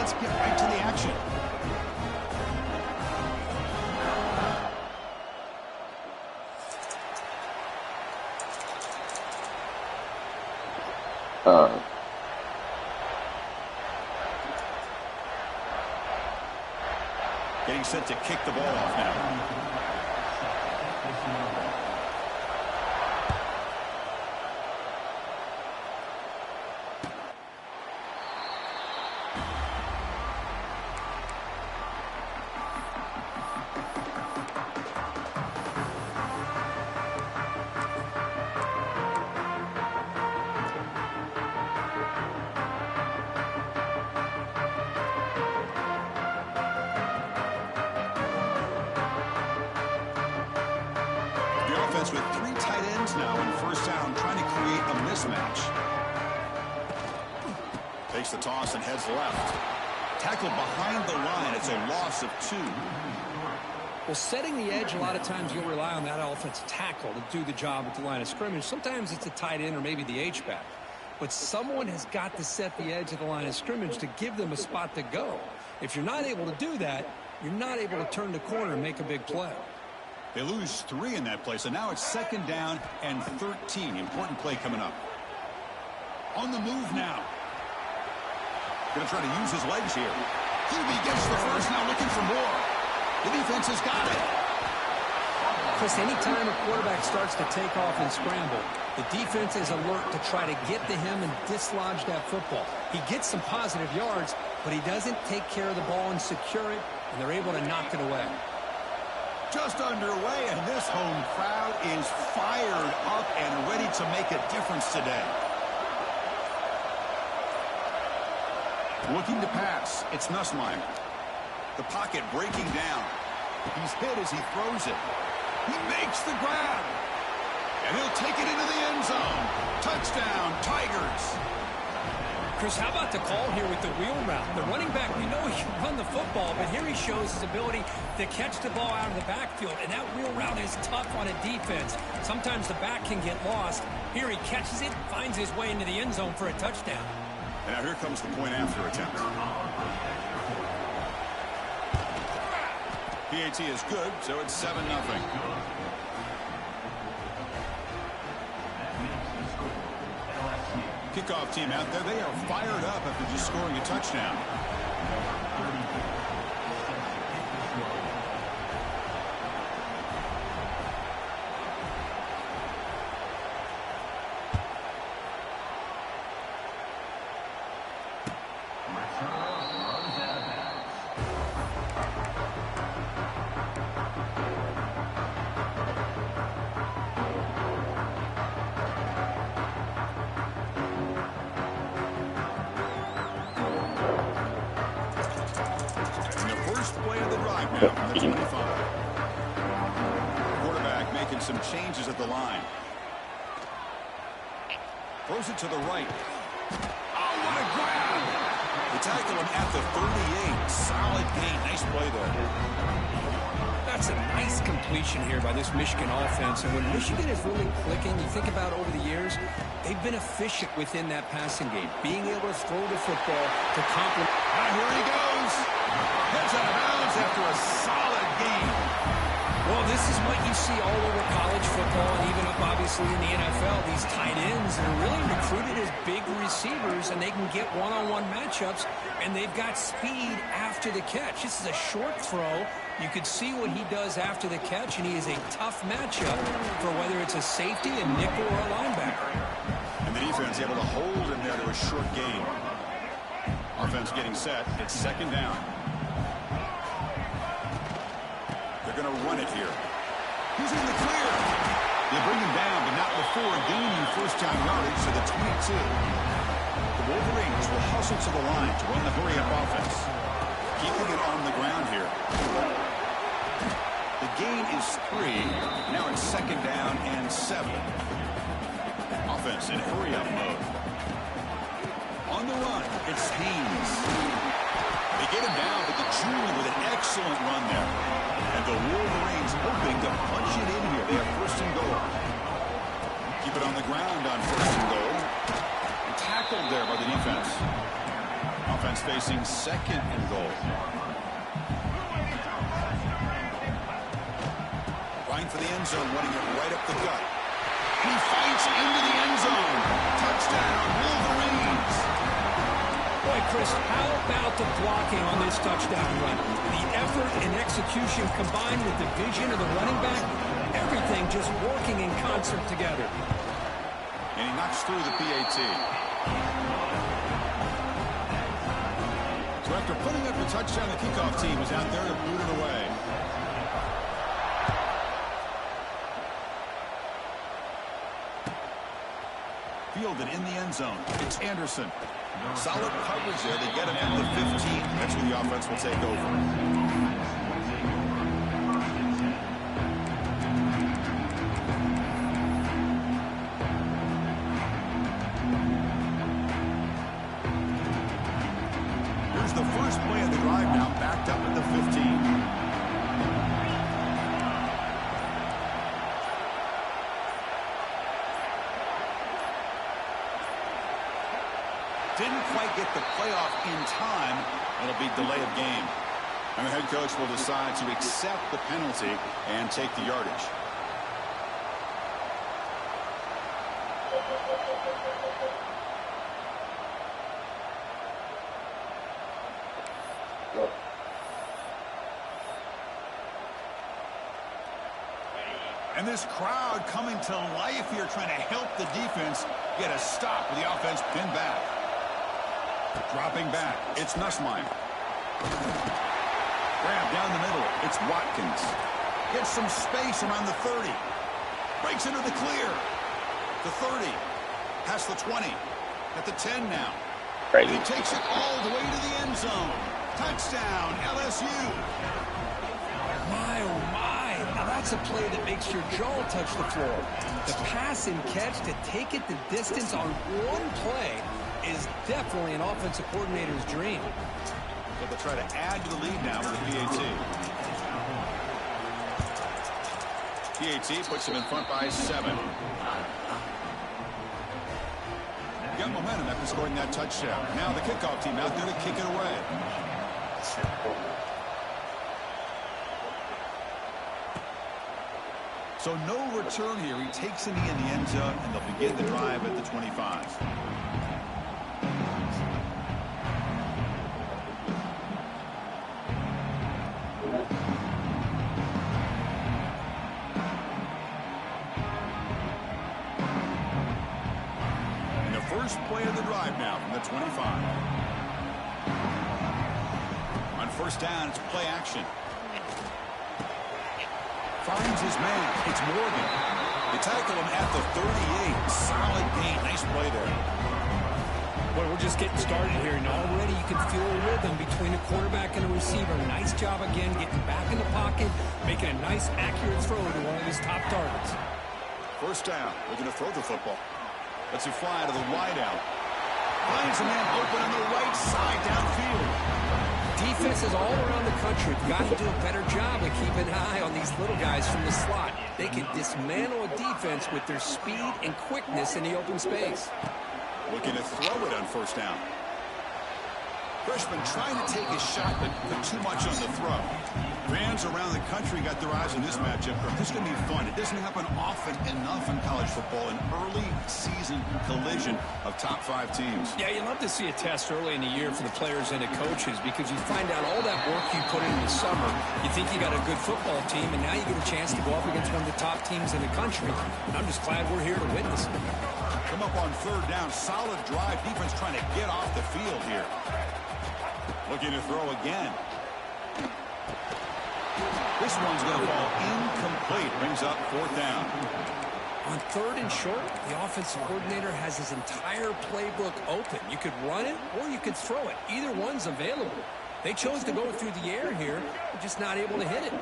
let's get right to the action. Getting set to kick the ball off now. With 3 tight ends now in first down, trying to create a mismatch. Takes the toss and heads left. Tackled behind the line. It's a loss of 2. Well, setting the edge, a lot of times you'll rely on that offensive tackle to do the job at the line of scrimmage. Sometimes it's a tight end or maybe the H-back. But someone has got to set the edge of the line of scrimmage to give them a spot to go. If you're not able to do that, you're not able to turn the corner and make a big play. They lose 3 in that play, so now it's 2nd down and 13. Important play coming up. On the move now. Going to try to use his legs here. Hubie gets the first, now looking for more. The defense has got it. Chris, anytime a quarterback starts to take off and scramble, the defense is alert to try to get to him and dislodge that football. He gets some positive yards, but he doesn't take care of the ball and secure it, and they're able to knock it away. Just underway, and this home crowd is fired up and ready to make a difference today. Looking to pass, it's Nussmeier. The pocket breaking down. He's hit as he throws it. He makes the grab. And he'll take it into the end zone. Touchdown, Tigers. Chris, how about the call here with the wheel route? The running back, we know he can run the football, but here he shows his ability to catch the ball out of the backfield, and that wheel route is tough on a defense. Sometimes the back can get lost. Here he catches it, finds his way into the end zone for a touchdown. And now here comes the point after attempt. PAT is good, so it's 7-0. Kickoff team out there. They are fired up after just scoring a touchdown. From the 25. Quarterback making some changes at the line. Throws it to the right. Oh, what a grab! They tackle him at the 38. Solid gain. Nice play there. That's a nice completion here by this Michigan offense. And when Michigan is really clicking, you think about over the years, they've been efficient within that passing game. Being able to throw the football to complement. Ah, here he goes. Heads out of bounds after a solid game. Well, this is what you see all over college football and even up, obviously, in the NFL. These tight ends are really recruited as big receivers, and they can get one-on-one matchups, and they've got speed after the catch. This is a short throw. You could see what he does after the catch, and he is a tough matchup for whether it's a safety, a nickel, or a linebacker. And the defense able to hold him there to a short gain. Offense getting set. It's 2nd down. They're going to run it here. He's in the clear. They bring him down, but not before gaining first down yardage to the 22. The Wolverines will hustle to the line to run the hurry-up offense. Keeping it on the ground here. The gain is 3. Now it's 2nd down and 7. Offense in hurry-up mode. On the run, it's Haynes. They get him down, but the junior with an excellent run there. And the Wolverines hoping to punch it in here. They have 1st and goal. Keep it on the ground on 1st and goal. And tackled there by the defense. offense facing 2nd and goal. Line for the end zone, running it right up the gut. He fights into the end zone. Touchdown, Wolverines. Boy, Chris, how about the blocking on this touchdown run? The effort and execution combined with the vision of the running back, everything just working in concert together. And he knocks through the PAT. So after putting up the touchdown, the kickoff team is out there to boot it away. Fielded in the end zone. It's Anderson. Solid coverage there. They get him at the 15. That's where the offense will take over. Here's the first play of the drive now, backed up at the 15. Didn't quite get the playoff in time. It'll be delay of game. And the head coach will decide to accept the penalty and take the yardage. And this crowd coming to life here, trying to help the defense get a stop with the offense pinned back. Dropping back, it's Nussmeier. Grab down the middle, it's Watkins. Gets some space around the 30. Breaks into the clear. The 30, past the 20, at the 10 now. Crazy. He takes it all the way to the end zone. Touchdown, LSU. My, oh my. Now that's a play that makes your jaw touch the floor. The pass and catch to take it the distance on one play is definitely an offensive coordinator's dream. But they'll try to add to the lead now with the PAT. PAT puts him in front by 7. Got momentum after scoring that touchdown. Now the kickoff team out there to kick it away. So no return here. He takes it in the end zone, and they'll begin the drive at the 25. And the first play of the drive now from the 25. On first down, it's play action. Finds his man. It's Morgan. They tackle him at the 38. Solid gain. Nice play there. Boy, we're just getting started here, and already you can feel a rhythm between a quarterback and a receiver. Nice job again getting back in the pocket, making a nice, accurate throw to one of his top targets. First down. Looking to throw the football. Lets it fly to the wideout. Finds a man open on the right side downfield. Defenses all around the country have got to do a better job of keeping an eye on these little guys from the slot. They can dismantle a defense with their speed and quickness in the open space. Looking to throw it on first down. Freshman trying to take a shot, but put too much on the throw. Fans around the country got their eyes on this matchup. This is going to be fun. It doesn't happen often enough in college football, an early season collision of top 5 teams. Yeah, you love to see a test early in the year for the players and the coaches because you find out all that work you put in the summer. You think you got a good football team, and now you get a chance to go up against one of the top teams in the country. And I'm just glad we're here to witness it. Come up on third down. Solid drive. Defense trying to get off the field here. Looking to throw again. This one's going to fall incomplete. Brings up fourth down. On third and short, the offensive coordinator has his entire playbook open. You could run it or you could throw it. Either one's available. They chose to go through the air here, but just not able to hit it.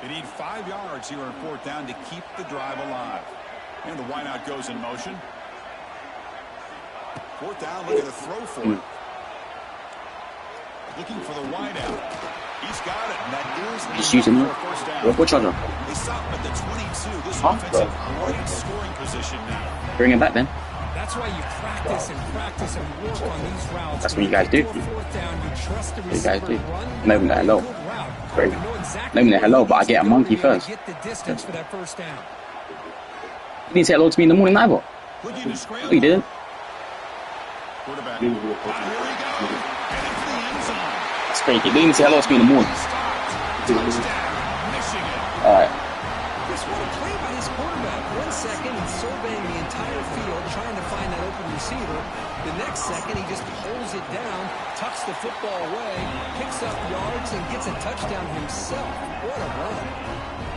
They need 5 yards here on fourth down to keep the drive alive. And the wideout goes in motion. Fourth down, look at the throw for it. Looking for the wideout. He's got it. And that is Just using it. First down. Robot charger. They stop at the 22. This Huh? offense in great scoring position now. Bring him back then. That's why you practice and practice and work on these routes. That's what you guys do. Fourth down, you trust the You guys receiver do. run Not even that hello. Great. Not even that hello, but I get a monkey first. Get the distance for that first down. You didn't say hello to me in the morning either. Looking to scramble. No, you didn't. Quarterback. Here we go. Heading for the end zone. That's fake. You didn't say hello to me in the morning. Touchdown, Michigan. All right. Just what a play by this quarterback. 1 second, he's surveying the entire field, trying to find that open receiver. The next second, he just pulls it down, tucks the football away, picks up yards, and gets a touchdown himself. What a run.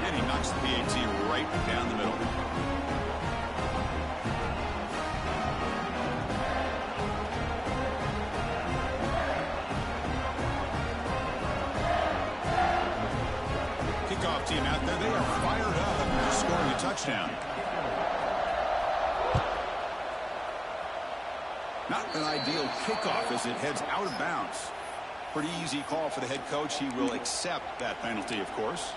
And he knocks the PAT right down the middle. Kickoff team out there, they are fired up after scoring a touchdown. Not an ideal kickoff as it heads out of bounds. Pretty easy call for the head coach. He will accept that penalty, of course.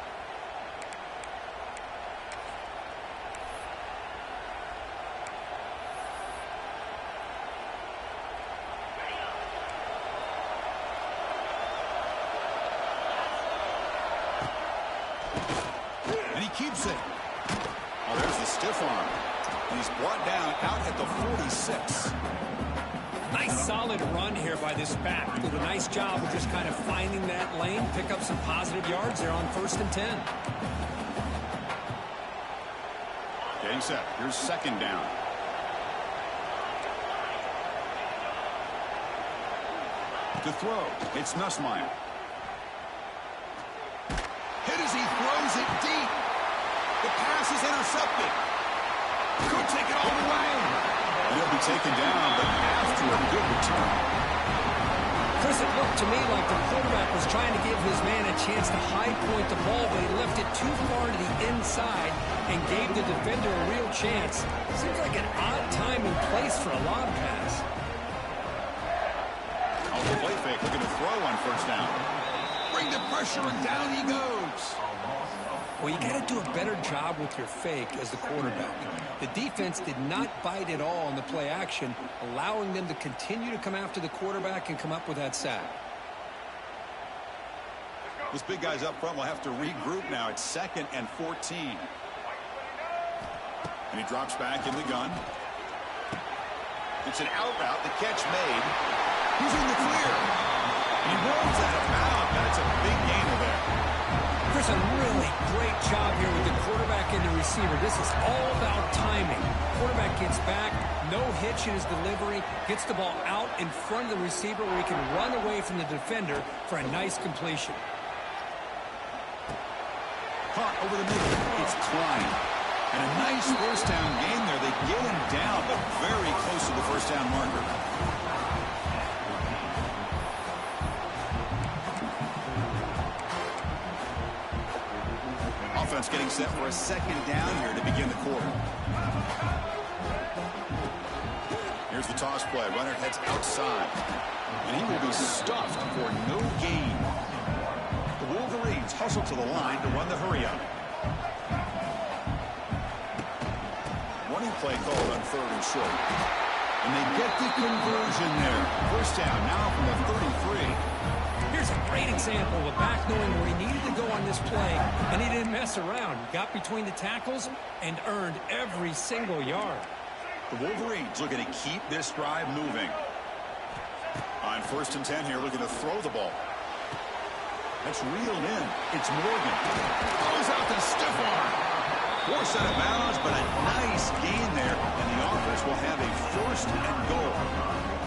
And he keeps it. Oh, there's the stiff arm. He's brought down out at the 46. Nice solid run here by this back. Did a nice job of just kind of finding that lane, pick up some positive yards there on 1st and 10. Getting set. Here's 2nd down. To throw, it's Nussmeier. Hit as he throws it deep. The pass is intercepted. Could take it all the way. He'll be taken down, but after a good return. Chris, it looked to me like the quarterback was trying to give his man a chance to high point the ball, but he left it too far to the inside and gave the defender a real chance. Seems like an odd time and place for a lob pass. Off the play fake, looking to throw on 1st down. Bring the pressure, and down he goes. Well, you got to do a better job with your fake as the quarterback. The defense did not bite at all on the play action, allowing them to continue to come after the quarterback and come up with that sack. Those big guys up front will have to regroup now. It's 2nd and 14. And he drops back in the gun. It's an out route. The catch made. He's in the clear. He rolls out of bounds. That's a big gainer there. Chris, a really great job here with the quarterback and the receiver. This is all about timing. Quarterback gets back, no hitch in his delivery, gets the ball out in front of the receiver where he can run away from the defender for a nice completion. Caught over the middle. It's Klein. And a nice 1st down gain there. They get him down, but very close to the 1st down marker. Offense getting set for a 2nd down here to begin the quarter. Here's the toss play. Runner heads outside. And he will be stuffed for no gain. The Wolverines hustle to the line to run the hurry-up. Running play called on 3rd and short. And they get the conversion there. 1st down now from the 33. Here's a great example of a back knowing where he needed to go on this play, and he didn't mess around. He got between the tackles and earned every single yard. The Wolverines looking to keep this drive moving. On 1st and 10 here, looking to throw the ball. That's reeled in. It's Morgan. Throws out the stiff arm. Forced out of bounds, but a nice gain there, and the offense will have a 1st and goal.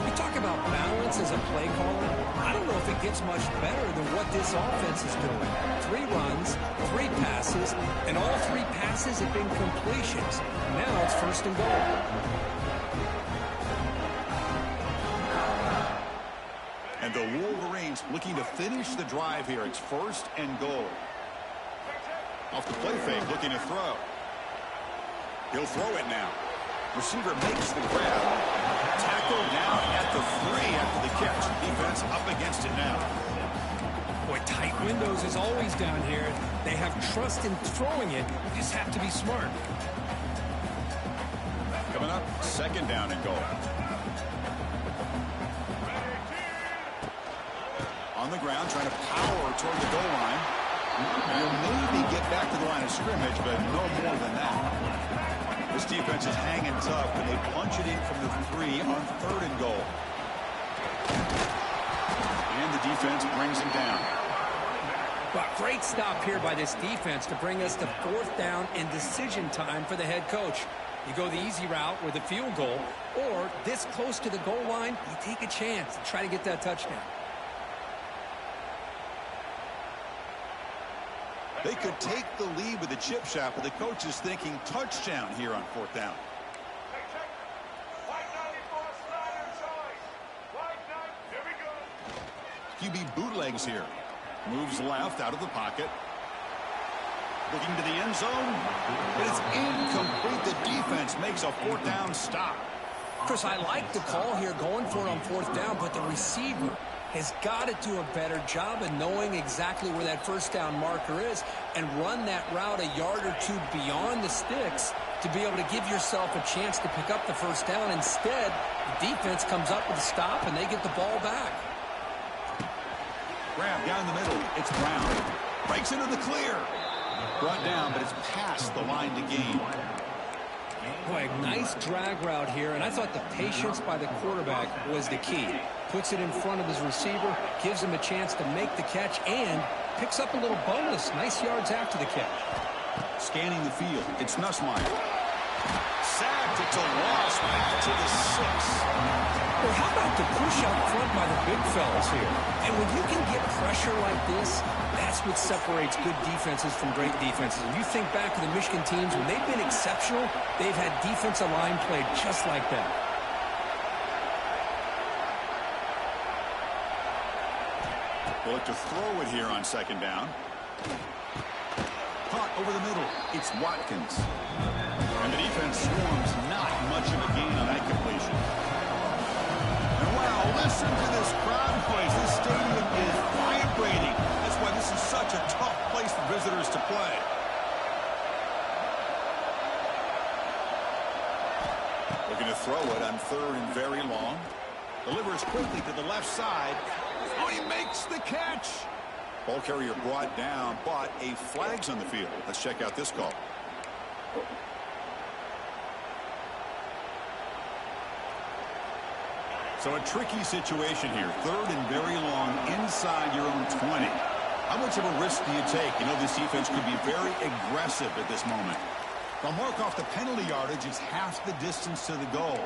We talk about balance as a play caller. I don't know if it gets much better than what this offense is doing. 3 runs, 3 passes, and all 3 passes have been completions. Now it's 1st and goal. And the Wolverines looking to finish the drive here. It's 1st and goal. Off the play fake, looking to throw. He'll throw it now. Receiver makes the grab. Tackled down at the 3 after the catch. Defense up against it now. Boy, tight windows is always down here. They have trust in throwing it. You just have to be smart. Coming up, second down and goal. On the ground, trying to power toward the goal line. He'll maybe get back to the line of scrimmage, but no more than that. This defense is hanging tough, and they punch it in from the 3 on 3rd and goal. And the defense brings him down. Well, great stop here by this defense to bring us to 4th down and decision time for the head coach. You go the easy route with a field goal, or this close to the goal line, you take a chance to try to get that touchdown. They could take the lead with a chip shot, but the coach is thinking touchdown here on 4th down. QB bootlegs here. Moves left out of the pocket. Looking to the end zone. But it's incomplete. The defense makes a 4th down stop. Chris, I like the call here going for it on 4th down, but the receiver has got to do a better job of knowing exactly where that 1st down marker is and run that route a yard or 2 beyond the sticks to be able to give yourself a chance to pick up the 1st down. Instead, the defense comes up with a stop and they get the ball back. Grab down the middle. It's Brown. Breaks into the clear. Brought down, but it's past the line to gain. Boy, nice drag route here, and I thought the patience by the quarterback was the key. Puts it in front of his receiver, gives him a chance to make the catch, and picks up a little bonus. Nice yards after the catch. Scanning the field. It's Nussmeier. Sacked. It's a loss back to the 6. Well, how about the push up front by the big fellas here? And when you can get pressure like this, that's what separates good defenses from great defenses. And you think back to the Michigan teams, when they've been exceptional, they've had defensive line played just like that. We'll look to throw it here on 2nd down. Caught over the middle. It's Watkins. And the defense swarms. Not much of a gain on that completion. And wow, listen to this crowd noise. This stadium is vibrating. That's why this is such a tough place for visitors to play. Looking to throw it on 3rd and very long. Delivers quickly to the left side. Oh, he makes the catch. Ball carrier brought down, but a flag's on the field. Let's check out this call. So a tricky situation here. 3rd and very long inside your own 20. How much of a risk do you take? You know, this defense could be very aggressive at this moment. They'll mark off the penalty yardage. It's half the distance to the goal.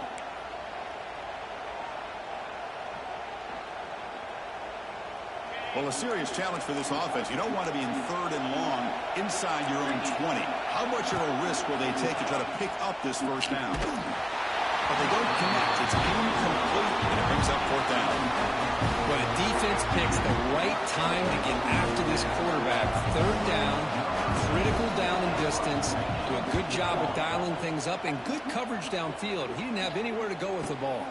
Well, a serious challenge for this offense. You don't want to be in 3rd and long inside your own 20. How much of a risk will they take to try to pick up this 1st down? But they don't connect. It's incomplete, and it brings up 4th down. But a defense picks the right time to get after this quarterback. 3rd down, critical down and distance. Do a good job of dialing things up and good coverage downfield. He didn't have anywhere to go with the ball.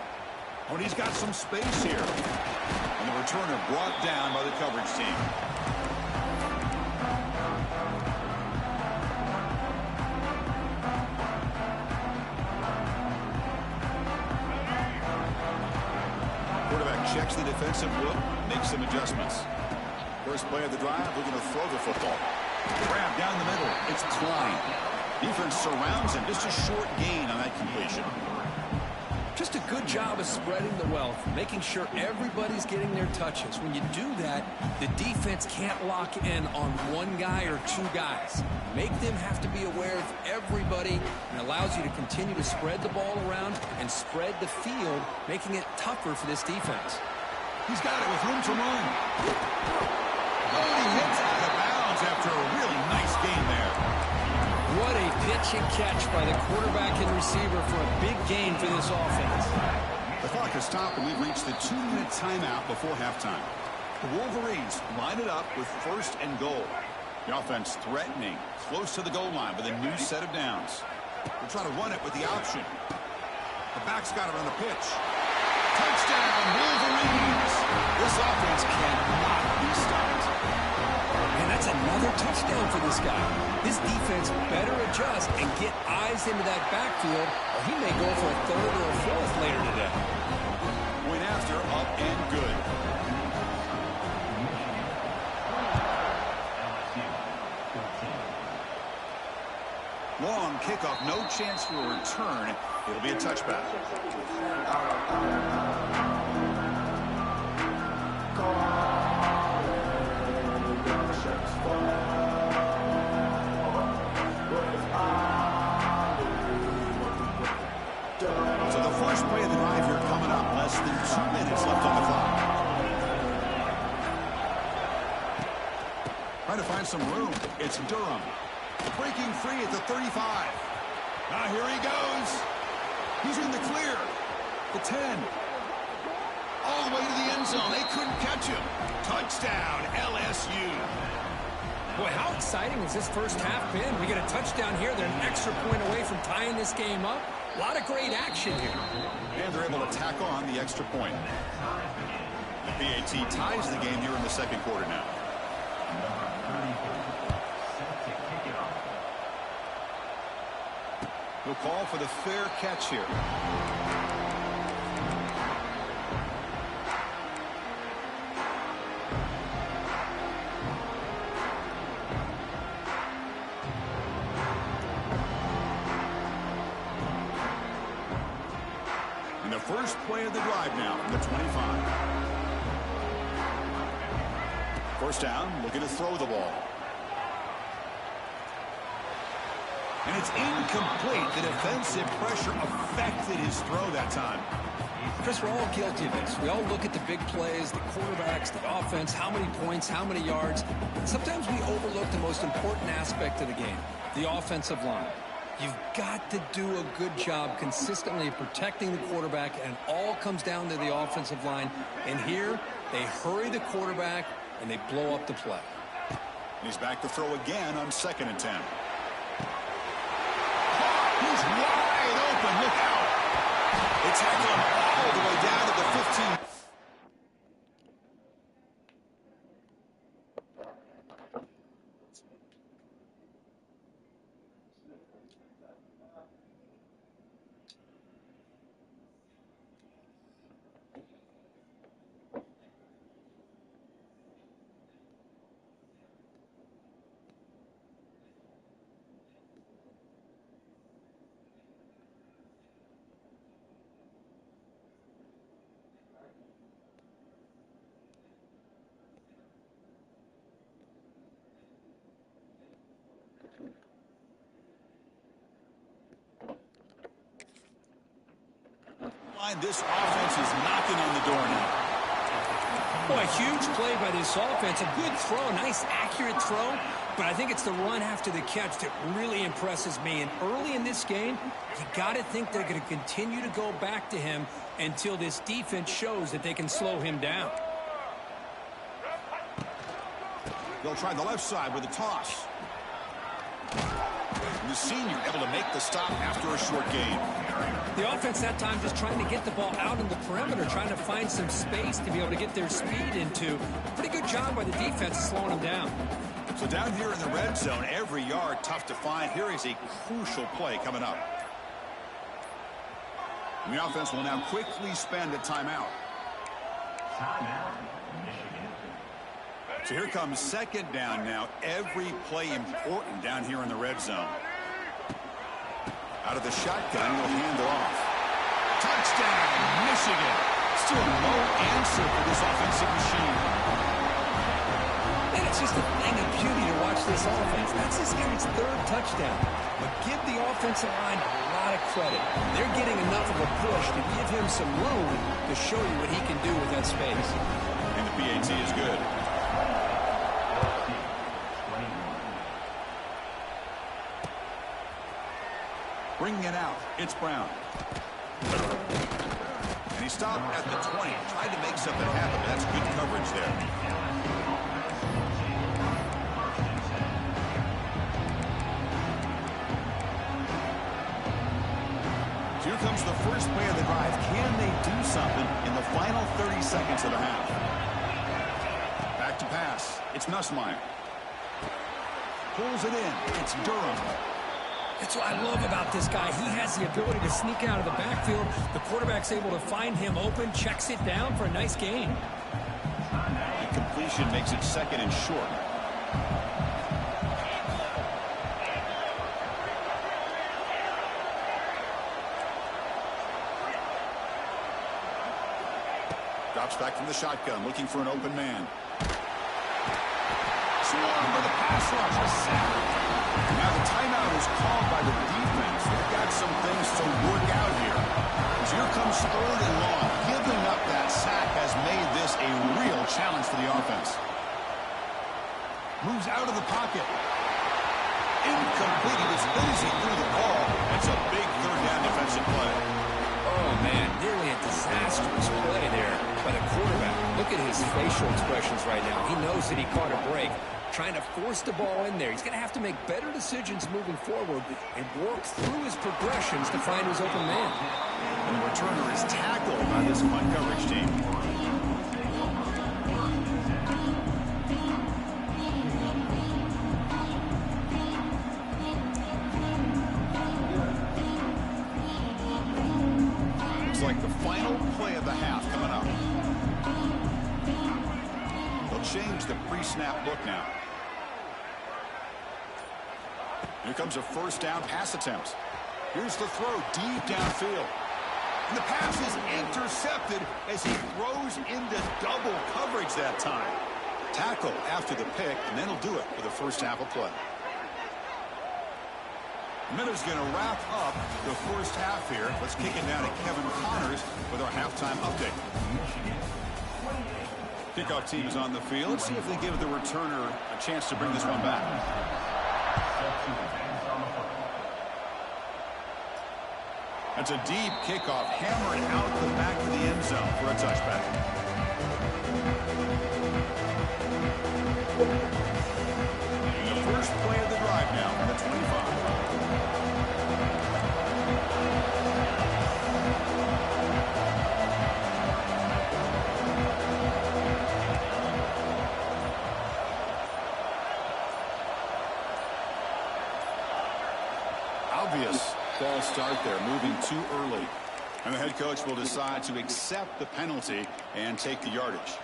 But he's got some space here. And the returner brought down by the coverage team. Quarterback checks the defensive look, makes some adjustments. First play of the drive, we're going to throw the football. Grab down the middle. It's Klein. Defense surrounds him. Just a short gain on that completion. Just a good job of spreading the wealth, making sure everybody's getting their touches. When you do that, the defense can't lock in on one guy or 2 guys. Make them have to be aware of everybody, and allows you to continue to spread the ball around and spread the field, making it tougher for this defense. He's got it with room to run. Oh, he hits out of bounds after a really nice gain there. What a pitch and catch by the quarterback and receiver for a big gain for this offense. The clock has stopped, and we've reached the 2-minute timeout before halftime. The Wolverines line it up with 1st and goal. The offense threatening, close to the goal line with a new set of downs. We'll try to run it with the option. The back's got it on the pitch. Touchdown, Wolverines! This offense cannot be stopped. And that's another touchdown for this guy. This defense better adjust and get eyes into that backfield, or he may go for a third or a fourth later today. Point after, up and good. Long kickoff, no chance for a return. It'll be a touchback. So the first play of the drive here coming up. Less than 2 minutes left on the clock. Trying to find some room. It's Durham. Breaking free at the 35. Now here he goes. He's in the clear. The 10. All the way to the end zone. They couldn't catch him. Touchdown, LSU. Boy, how exciting has this first half been? We get a touchdown here. They're an extra point away from tying this game up. A lot of great action here. And they're able to tack on the extra point. The PAT ties the game here in the second quarter now. We'll call for the fair catch here. And the first play of the drive now from the 25. First down, looking to throw the ball. And it's incomplete. The defensive pressure affected his throw that time. Chris, we're all guilty of this. We all look at the big plays, the quarterbacks, the offense, how many points, how many yards. Sometimes we overlook the most important aspect of the game, the offensive line. You've got to do a good job consistently protecting the quarterback, and it all comes down to the offensive line. And here, they hurry the quarterback, and they blow up the play. He's back to throw again on 2nd and 10. He's wide open. Look out. They tackle him all the way down to the 15. This offense is knocking on the door now. Boy, a huge play by this offense. A good throw, nice accurate throw. But I think it's the run after the catch that really impresses me. And early in this game, you got to think they're going to continue to go back to him until this defense shows that they can slow him down. They'll try the left side with a toss. And the senior able to make the stop after a short gain. The offense that time just trying to get the ball out in the perimeter, trying to find some space to be able to get their speed into. Pretty good job by the defense slowing them down. So down here in the red zone, every yard tough to find. Here is a crucial play coming up. And the offense will now quickly spend a timeout. So here comes 2nd down now. Every play important down here in the red zone. Out of the shotgun, he'll hand it off. Touchdown, Michigan. Still no answer for this offensive machine. And it's just a thing of beauty to watch this offense. That's this guy's 3rd touchdown. But give the offensive line a lot of credit. They're getting enough of a push to give him some room to show you what he can do with that space. And the PAT is good. Bringing it out, it's Brown. And he stopped at the 20, tried to make something happen, but that's good coverage there. So here comes the first play of the drive. Can they do something in the final 30 seconds of the half? Back to pass. It's Nussmeier. Pulls it in. It's Durham. That's what I love about this guy. He has the ability to sneak out of the backfield. The quarterback's able to find him open, checks it down for a nice gain. The completion makes it 2nd and short. Drops back from the shotgun, looking for an open man. Swung by the pass rush, a sack. Now the timeout is called by the defense. They've got some things to work out here. As here comes 3rd and long. Giving up that sack has made this a real challenge for the offense. Moves out of the pocket. Incomplete. He was busy through the ball. That's a big 3rd down defensive play. Oh, man, nearly a disastrous play there by the quarterback. Look at his facial expressions right now. He knows that he caught a break, trying to force the ball in there. He's going to have to make better decisions moving forward and work through his progressions to find his open man. And the returner is tackled by this punt coverage team. Like the final play of the half coming up. They'll change the pre-snap look now. Here comes a 1st down pass attempt. Here's the throw deep downfield. And the pass is intercepted as he throws into double coverage that time. Tackle after the pick, and then he'll do it for the 1st half of play. Miller's going to wrap up the 1st half here. Let's kick it down to Kevin Connors with our halftime update. Kickoff team is on the field. Let's see if they give the returner a chance to bring this one back. That's a deep kickoff, hammered out the back of the end zone for a touchback. The first play of the drive now from the 25. Obvious false start there, moving too early. And the head coach will decide to accept the penalty and take the yardage.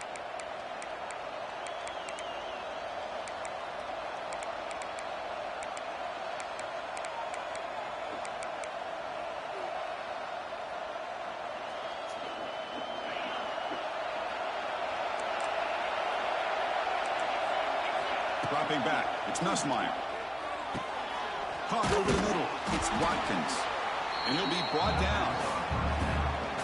Dropping back, it's Nussmeier. Caught over the middle. It's Watkins. And he'll be brought down.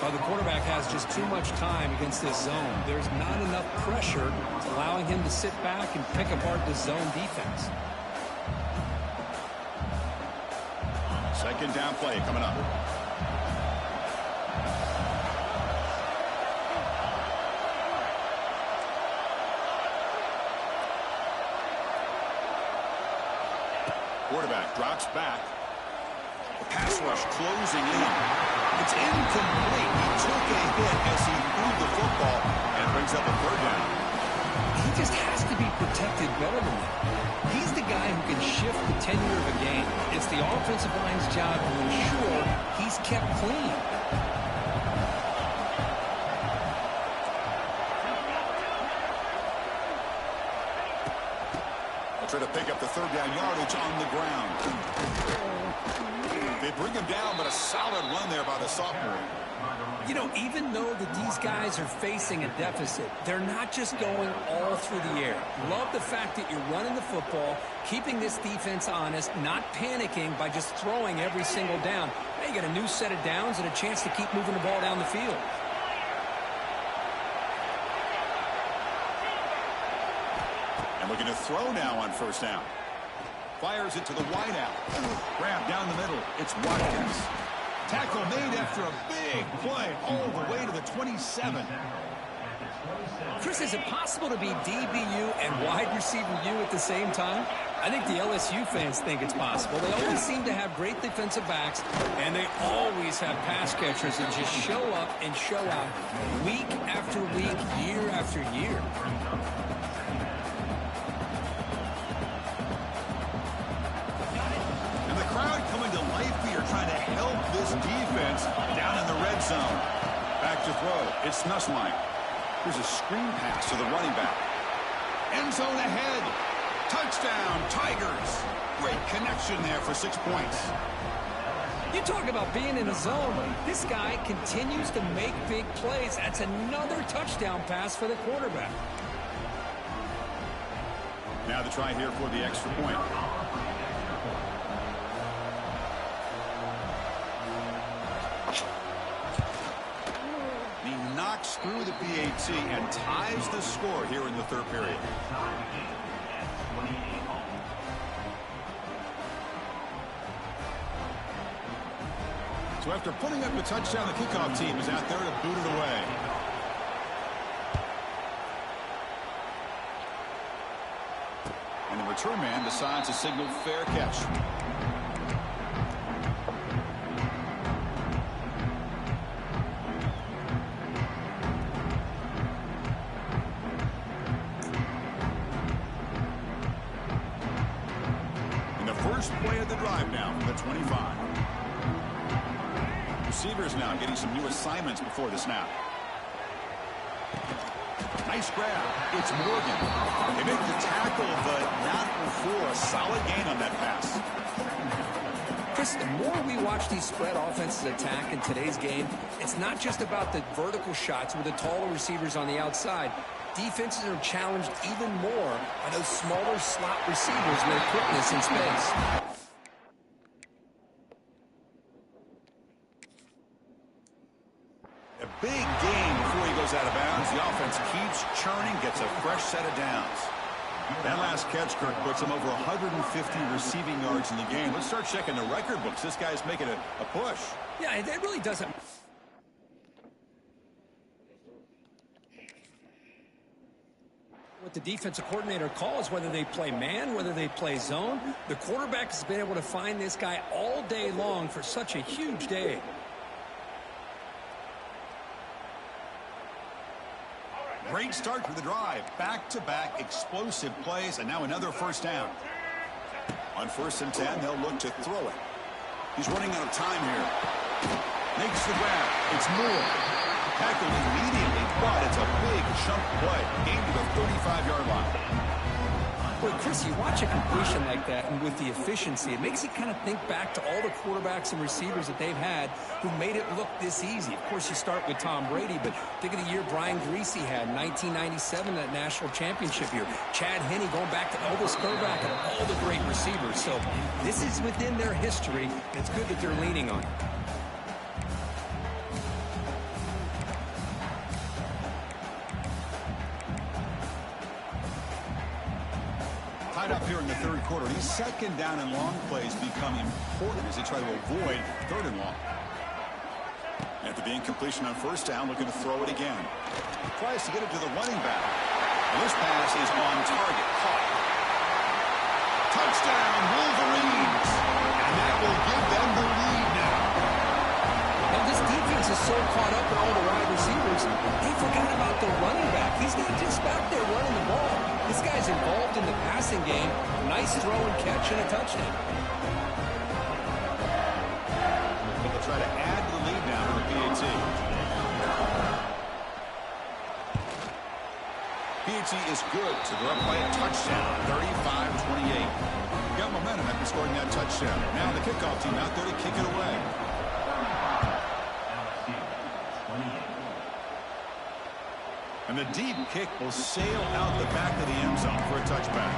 Well, the quarterback has just too much time against this zone. There's not enough pressure allowing him to sit back and pick apart the zone defense. 2nd down play coming up. Quarterback drops back. The pass rush closing in. It's incomplete. He took a hit as he threw the football and brings up a 3rd down. He just has to be protected better than that. He's the guy who can shift the tenure of a game. It's the offensive line's job to ensure he's kept clean. Try to pick up the 3rd down yardage on the ground. They bring him down, but a solid run there by the sophomore. You know, even though that these guys are facing a deficit, they're not just going all through the air. Love the fact that you're running the football, keeping this defense honest, not panicking by just throwing every single down. Now you got a new set of downs and a chance to keep moving the ball down the field. Looking to throw now on 1st down. Fires it to the wideout. Grab down the middle. It's Watkins. Tackle made after a big play all the way to the 27. Chris, is it possible to be DBU and wide receiver U at the same time? I think the LSU fans think it's possible. They always seem to have great defensive backs, and they always have pass catchers that just show up and show out week after week, year after year. throw. It's Nussmeier. Here's a screen pass to the running back. End zone ahead. Touchdown, Tigers. Great connection there for 6 points. You talk about being in a zone. This guy continues to make big plays. That's another touchdown pass for the quarterback. Now the try here for the extra point. He knocks through the PAT and ties the score here in the third period. So after putting up a touchdown, the kickoff team is out there to boot it away. And the return man decides to signal fair catch. And the first play of the drive now from the 25. Receivers now getting some new assignments before the snap. Nice grab. It's Morgan. They make the tackle, but not before a solid gain on that pass. Chris, the more we watch these spread offenses attack in today's game, it's not just about the vertical shots with the taller receivers on the outside. Defenses are challenged even more by those smaller slot receivers and their quickness in space. Big gain before he goes out of bounds. The offense keeps churning, gets a fresh set of downs. That last catch, Kirk, puts him over 150 receiving yards in the game. Let's start checking the record books. This guy's making a push. Yeah, it really doesn't. What the defensive coordinator calls, whether they play man, whether they play zone, the quarterback has been able to find this guy all day long for such a huge day. Great start to the drive. Back-to-back explosive plays, and now another first down. On 1st and 10, they'll look to throw it. He's running out of time here. Makes the grab. It's Moore. Tackled immediately, but it's a big chunk play. Gained to the 35-yard line. Well, Chris, you watch a completion like that, and with the efficiency, it makes you kind of think back to all the quarterbacks and receivers that they've had who made it look this easy. Of course, you start with Tom Brady, but think of the year Brian Greasy had in 1997, that national championship year. Chad Henne going back to Elvis Kerback and all the great receivers. So this is within their history, and it's good that they're leaning on it. Up here in the third quarter. These second down and long plays become important as they try to avoid third and long. After the incompletion on 1st down, looking to throw it again. Tries to get it to the running back. And this pass is on target. Caught. Touchdown, Wolverines! And that will give them the lead now. Now this defense is so caught up in all the wide receivers, they forgot about the running back. He's not just back there running the ball. This guy's involved in the passing game. Nice throw and catch and a touchdown. But they'll try to add to the lead now to the PAT. PAT is good, so they're up by a touchdown, 35-28. Got momentum after scoring that touchdown. Now the kickoff team out there to kick it away. And the deep kick will sail out the back of the end zone for a touchback.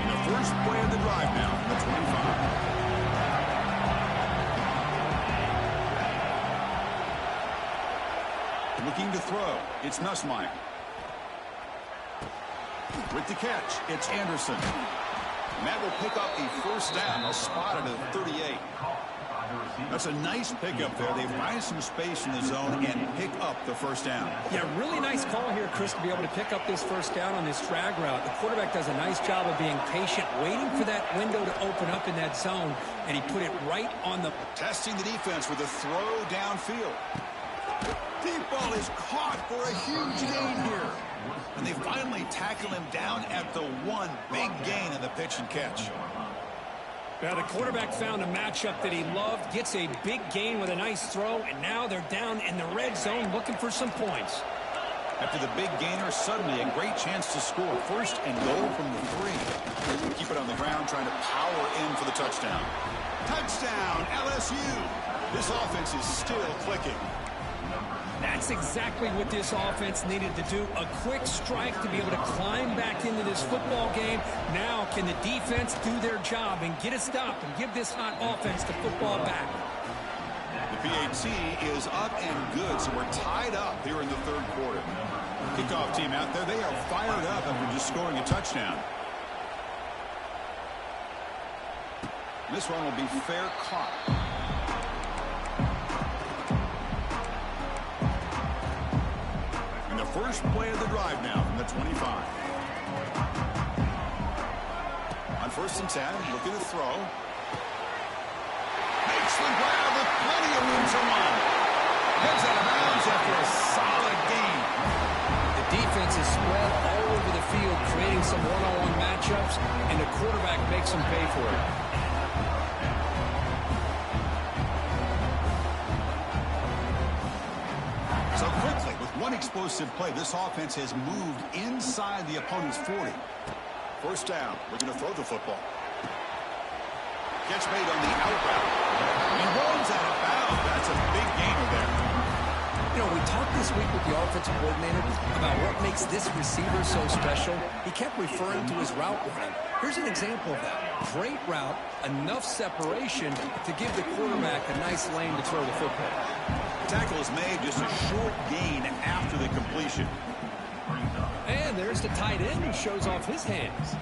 And the first play of the drive now from the 25. Looking to throw. It's Nussmeier. With the catch, it's Anderson. And that will pick up a first down. They'll spot it at 38. That's a nice pickup there. They find some space in the zone and pick up the first down. Yeah, really nice call here, Chris, to be able to pick up this first down on this drag route. The quarterback does a nice job of being patient, waiting for that window to open up in that zone, and he put it right on the... Testing the defense with a throw downfield. Deep ball is caught for a huge gain here. And they finally tackle him down at the one. Big gain in the pitch and catch. Well, the quarterback found a matchup that he loved, gets a big gain with a nice throw, and now they're down in the red zone looking for some points. After the big gainer, suddenly a great chance to score. First and goal from the 3. Keep it on the ground, trying to power in for the touchdown. Touchdown, LSU. This offense is still clicking. That's exactly what this offense needed to do. A quick strike to be able to climb back into this football game. Now can the defense do their job and get a stop and give this hot offense the football back? The PAT is up and good, so we're tied up here in the third quarter. Kickoff team out there, they are fired up after just scoring a touchdown. This one will be fair caught. First play of the drive now from the 25. On 1st and 10, looking to throw. Makes the grab with plenty of room to run. Heads out of bounds after a solid gain. The defense is spread all over the field, creating some one-on-one matchups, and the quarterback makes them pay for it. So quickly, with one explosive play, this offense has moved inside the opponent's 40. First down, we're going to throw the football. Catch made on the out route. He runs out of bounds. That's a big gainer there. You know, we talked this week with the offensive coordinator about what makes this receiver so special. He kept referring to his route running. Here's an example of that. Great route, enough separation to give the quarterback a nice lane to throw the football. Tackle is made, just a short gain after the completion. And there's the tight end who shows off his hands.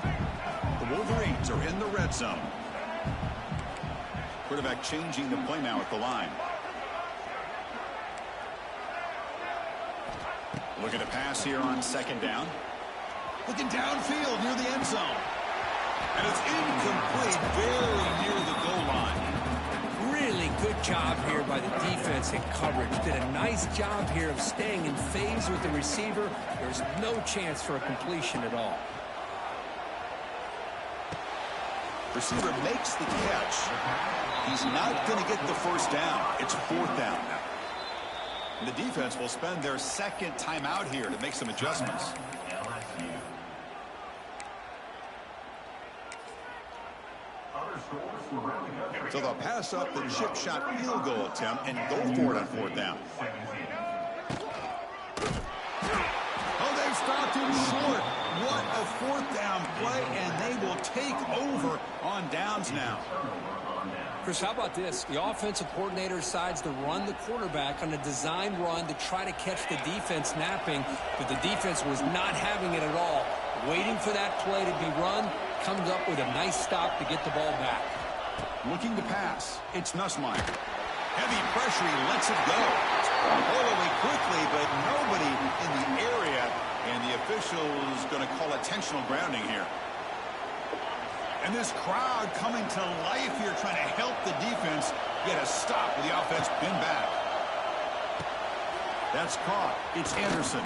The Wolverines are in the red zone. Quarterback changing the play now at the line. Looking to pass here on 2nd down. Looking downfield near the end zone. And it's incomplete, very near the goal line. Really good job here by the defense in coverage. Did a nice job here of staying in phase with the receiver. There's no chance for a completion at all. Receiver makes the catch. He's not going to get the first down. It's 4th down. And the defense will spend their 2nd timeout here to make some adjustments. So they'll pass up the chip shot field goal attempt and go for it on 4th down. Oh, they've stopped him short. What a 4th down play, and they will take over on downs now. Chris, how about this? The offensive coordinator decides to run the quarterback on a design run to try to catch the defense napping, but the defense was not having it at all. Waiting for that play to be run, comes up with a nice stop to get the ball back. Looking to pass. It's Nussmeier. Heavy pressure. He lets it go. All the way quickly, but nobody in the area, and the official is going to call intentional grounding here. And this crowd coming to life here, trying to help the defense get a stop with the offense pinned back. That's caught. It's Anderson.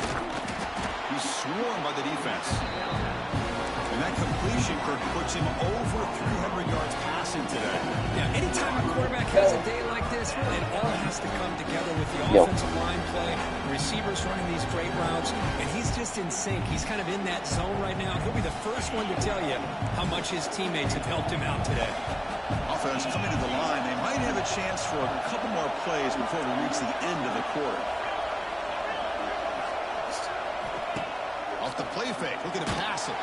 He's swarmed by the defense. And that completion, Kirk, puts him over 300 yards passing today. Yeah, anytime a quarterback has a day like this, really, it all has to come together with the offensive line play, the receivers running these great routes, and he's just in sync. He's kind of in that zone right now. He'll be the first one to tell you how much his teammates have helped him out today. Offense coming to the line. They might have a chance for a couple more plays before we reach the end of the quarter. Off the play fake, looking to pass it.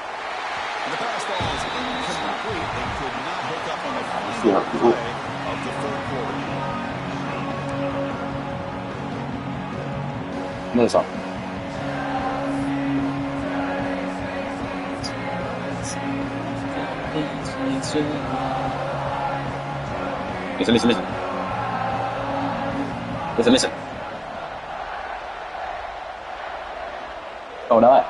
And the pass ball is incomplete. They could not hook up on the final play of the third quarter. Another song. Listen. Listen. Oh, no.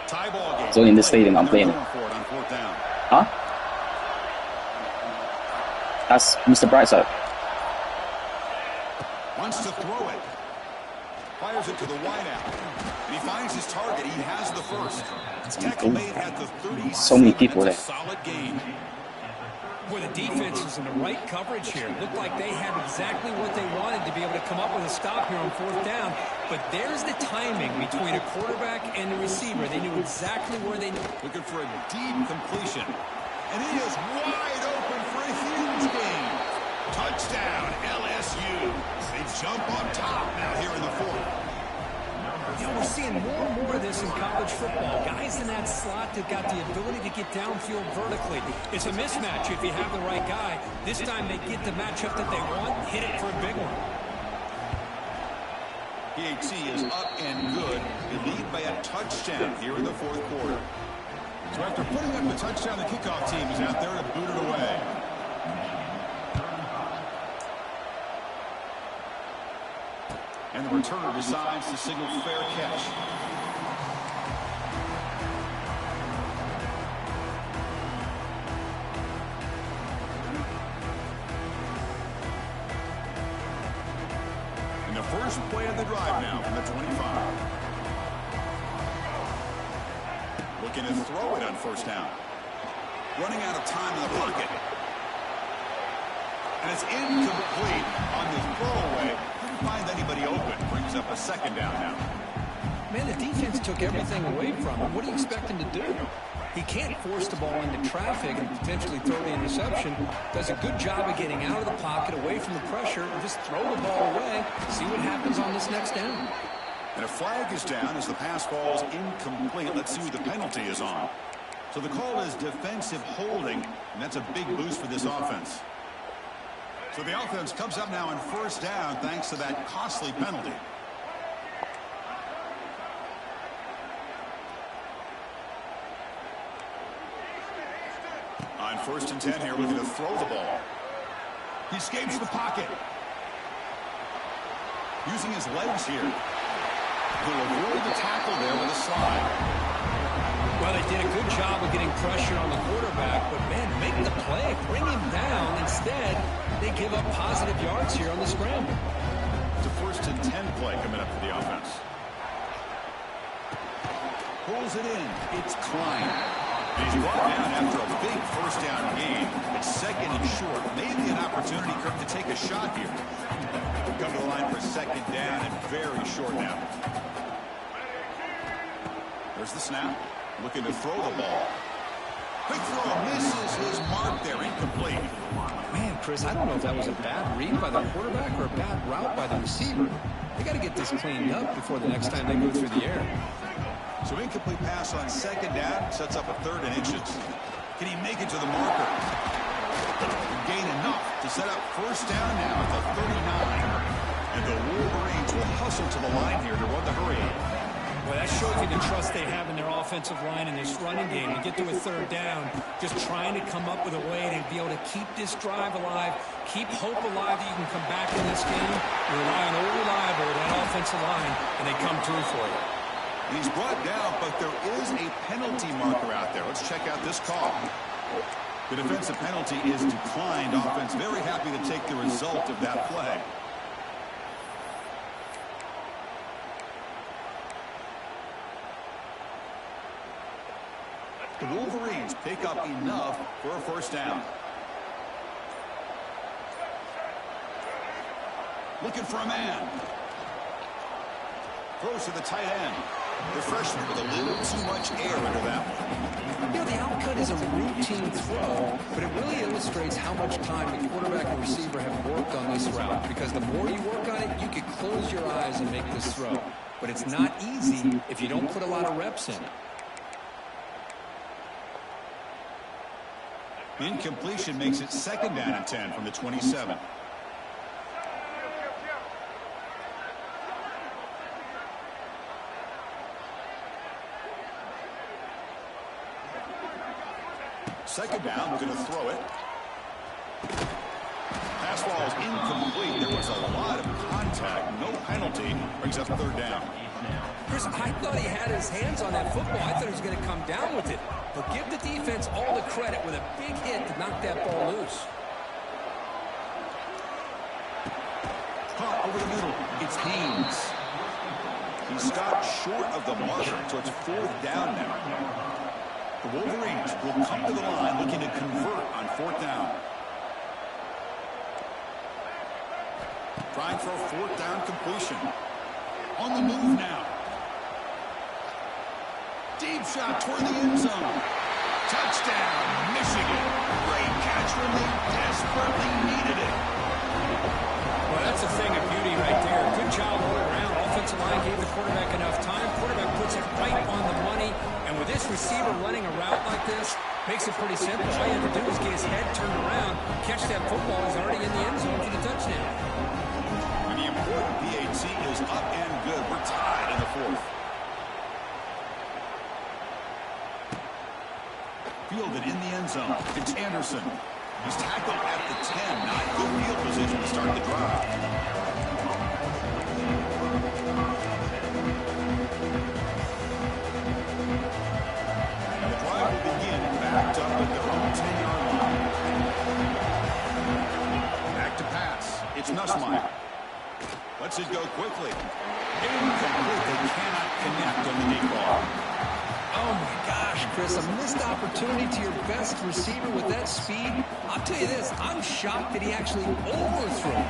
Tie ball game. So in the stadium, I'm playing it. Huh? That's Mr. Brightside. Wants to throw it. Fires it to the wideout. And he finds his target. He has the first. Tackle made at the 30. So many people there. Solid gain. Boy, the defense was in the right coverage here. Looked like they had exactly what they wanted to be able to come up with a stop here on 4th down. But there's the timing between a quarterback and the receiver. They knew exactly where they... Looking for a deep completion. And he is wide open for a huge gain. Touchdown, LSU. They jump on top now here in the 4th. You know, we're seeing more and more of this in college football. Guys in that slot that got the ability to get downfield vertically. It's a mismatch if you have the right guy. This time they get the matchup that they want, hit it for a big one. PAT is up and good. They lead by a touchdown here in the 4th quarter. So after putting up the touchdown, the kickoff team is out there to boot it away. And the returner decides to signal fair catch. And the first play of the drive now from the 25. Looking to throw it on 1st down. Running out of time in the pocket. And it's incomplete on this throwaway. Couldn't find anybody open. Brings up a 2nd down now. Man, the defense took everything away from him. What do you expect him to do? He can't force the ball into traffic and potentially throw the interception. Does a good job of getting out of the pocket, away from the pressure, and just throw the ball away. See what happens on this next down. And a flag is down as the pass falls incomplete. Let's see who the penalty is on. So the call is defensive holding, and that's a big boost for this offense. So the offense comes up now on 1st down thanks to that costly penalty. On 1st and 10 here, looking to throw the ball. He escapes the pocket. Using his legs here. He'll avoid the tackle there with a slide. Well, they did a good job of getting pressure on the quarterback, but, man, make the play. Bring him down. Instead, they give up positive yards here on the scramble. It's a 1st and 10 play coming up for the offense. Pulls it in. It's Klein. He's brought down after a big 1st down gain. It's 2nd and short. Maybe an opportunity, Kirk, to take a shot here. Come to the line for 2nd down and very short now. There's the snap. Looking to throw the ball. Quick throw misses his mark there. Incomplete. Man, Chris, I don't know if that was a bad read by the quarterback or a bad route by the receiver. They got to get this cleaned up before the next time they go through the air. So incomplete pass on 2nd down. Sets up a 3rd and inches. Can he make it to the marker? Gain enough to set up 1st down now at the 39. And the Wolverines will hustle to the line here to run the hurry. Well, that shows you the trust they have in their offensive line in this running game. To get to a 3rd down, just trying to come up with a way to be able to keep this drive alive, keep hope alive that you can come back in this game. You rely on old reliable, that offensive line, and they come through for you. He's brought down, but there is a penalty marker out there. Let's check out this call. The defensive penalty is declined. Offense very happy to take the result of that play. The Wolverines pick up enough for a 1st down. Looking for a man. Throws to the tight end. The freshman with a little too much air under that one. You know, the outcut is a routine throw, but it really illustrates how much time the quarterback and receiver have worked on this route. Because the more you work on it, you can close your eyes and make this throw. But it's not easy if you don't put a lot of reps in it. Incompletion makes it 2nd down and 10 from the 27. Second down, we're going to throw it. Pass ball is incomplete. There was a lot of contact. No penalty. Brings up 3rd down. Chris, I thought he had his hands on that football. I thought he was going to come down with it. But give the defense all the credit with a big hit to knock that ball loose. Caught over the middle. It's Haynes. He stopped short of the marker, so it's 4th down now. The Wolverines will come to the line looking to convert on 4th down. Trying for a 4th down completion. On the move now. Deep shot toward the end zone. Touchdown, Michigan. Great catch when they desperately needed it. Well, that's a thing of beauty right there. Good job all around. Offensive line gave the quarterback enough time. Quarterback puts it right on the money. And with this receiver running a route like this, makes it pretty simple. All you have to do is get his head turned around, catch that football. He's already in the end zone for the touchdown. And the important PAT is up and good. We're tied in the 4th. Fielded in the end zone. It's Anderson. He's tackled at the 10. Not good field position to start the drive. And the drive will begin backed up at their own 10-yard line. Back to pass. It's Nussmeier. Lets it go quickly. Incomplete. They cannot connect on the deep ball. Oh, my gosh, Chris, a missed opportunity to your best receiver with that speed. I'll tell you this, I'm shocked that he actually overthrew.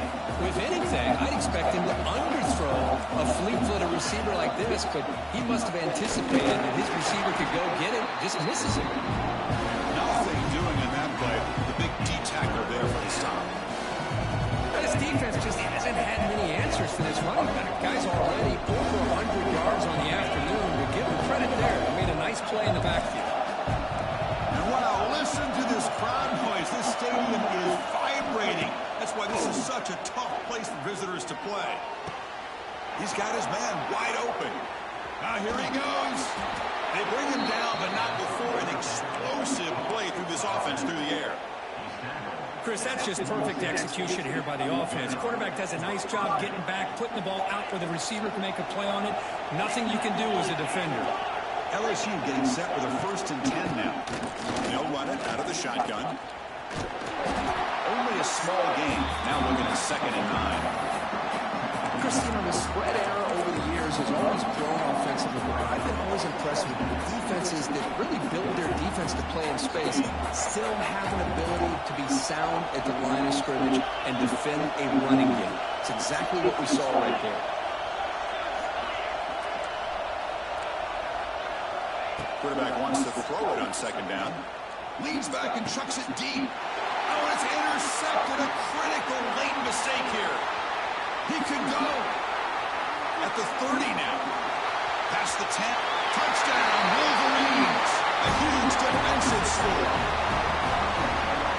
If anything, I'd expect him to underthrow a fleet-footed receiver like this, but he must have anticipated that his receiver could go get it, just misses it. Nothing doing in that play. The big D-tackle there for the stop. This defense just hasn't had many answers for this running back. Guy's already over 100 yards on the afternoon. We give him credit there. He made a nice play in the backfield. And wow, listen to this crowd noise. This stadium is vibrating. That's why this is such a tough place for visitors to play. He's got his man wide open. Now here he goes. They bring him down, but not before an explosive play through this offense through the air. Chris, that's just perfect execution here by the offense. Quarterback does a nice job getting back, putting the ball out where the receiver can make a play on it. Nothing you can do as a defender. LSU getting set with a 1st and 10 now. They'll run it out of the shotgun. Only a small gain. Now looking at 2nd and 9. Chris, you know, the spread error over the years has always grown offensively, but I've been always impressed with the defenses that really build their defense to play in space, still have an ability to be sound at the line of scrimmage and defend a running game. It's exactly what we saw right there. Quarterback wants to throw it on 2nd down. Leans back and chucks it deep. Oh, it's intercepted. A critical late mistake here. He could go at the 30 now. Past the 10. Touchdown, Wolverines. A huge defensive score.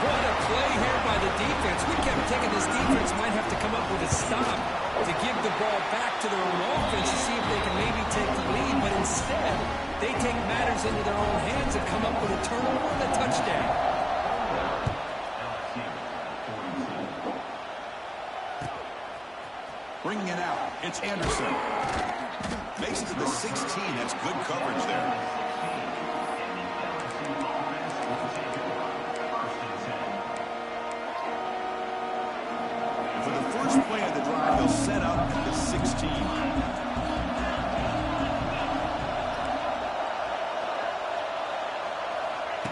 What a play here by the defense. We kept thinking this defense might have to come up with a stop to give the ball back to their own offense to see if they can maybe take the lead, but instead they take matters into their own hands and come up with a turnover and a touchdown. Bringing it out, it's Anderson. Makes it to the 16. That's good coverage there. For the first play of the drive, they'll set up at the 16.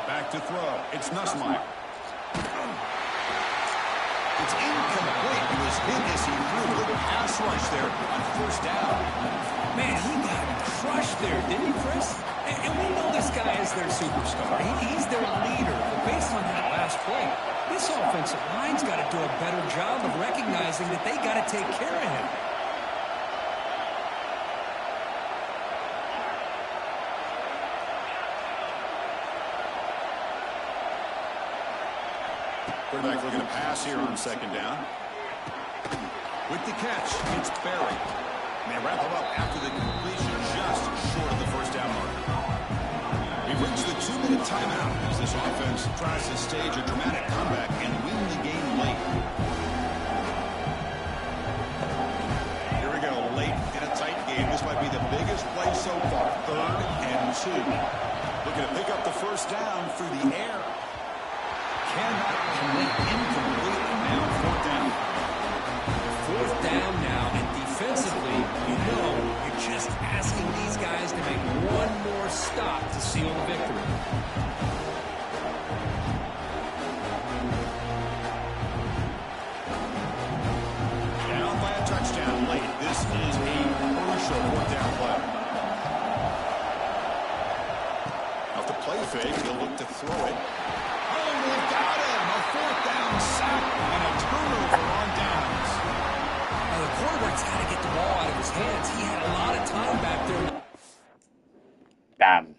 Back to throw. It's Nussmeier. It's incomplete. He was hit as he threw a little pass rush there on 1st down. Man, he got crushed there, didn't he, Chris? And we know this guy is their superstar. He's their leader. But based on that last play, this offensive line's got to do a better job of recognizing that they got to take care of him. Quarterback looking to pass here on 2nd down. With the catch, it's Berry. And they wrap him up after the completion just short of the 1st down mark. We've reached the 2-minute timeout as this offense tries to stage a dramatic comeback and win the game late. Here we go, late in a tight game. This might be the biggest play so far. 3rd and 2. Looking to pick up the 1st down through the air. Cannot connect, incomplete, and now 4th down. 4th down now, and defensively, you know, you're just asking these guys to make one more stop to seal the victory. hands. He had a lot of time back there. Damn.